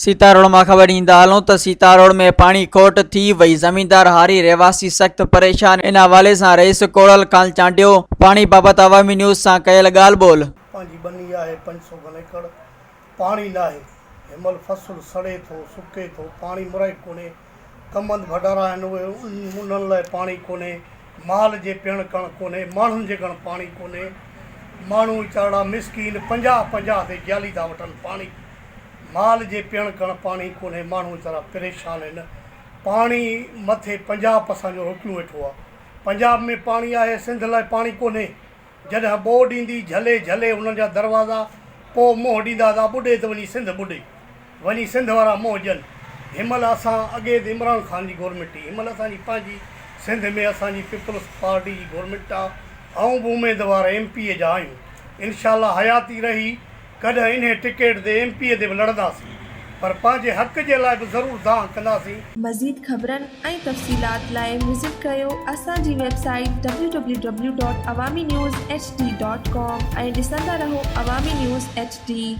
सीतारोड में खबर ईंदा हलूं तो सीतारोड में पानी खोट थी वही। जमींदार हारी रहवासी सख्त परेशान। इन हवाले से रईस कोड़ल काल चांडियो पानी बाबत अवामी न्यूज़ से कयल ॻाल्हि ॿोल। पांजी बनी है 500 घन एकड़ पानी ना है। हिमल फसल सड़े तो सुके तो पानी मुराई कोने। कमंद भडारा आहिनि उहे उन्हनि लाइ पानी कोने। माल जे पीअण कण कोने। माण्हुनि जे कण पानी कोने। माण्हू वीचारा मिसकीन 50 ते जाली था वठनि पानी। माल जे पीअण कण पानी कोने। माण्हू वीचारा परेशान आहिनि। पानी मथे 50% जो रोकियो वेठो आहे। पंजाब में पानी आहे, सिंध लाइ पानी कोने। जॾहिं बोर्ड ईंदी झले झले उन्हनि जा दरवाज़ा पोइ मोह ॾींदा था ॿुॾे त वञी सिंध ॿुॾे, वञी सिंध वारा मोह ॾियनि। हिनमहिल असां अॻे इमरान ख़ान जी गवर्नमेंट हुई, हिनमहिल असांजी पंहिंजी सिंध में असांजी पीपल्स पार्टी जी गवर्नमेंट आहे ऐं बि उमेदवार एमपीअ जा आहियूं। इनशाला हयाती रही कॾहिं इन टिकेट ते एमपीअ ते बि लड़ंदासीं, पर पंहिंजे हक़ जे लाइ बि ज़रूरु दांह कंदासीं। मज़ीद ख़बरनि ऐं तफ़सीलात लाइ विज़िट कयो असांजी वेबसाइट www.awamiNewsHD.com ऐं ॾिसंदा रहो अवामी न्यूज़ HD।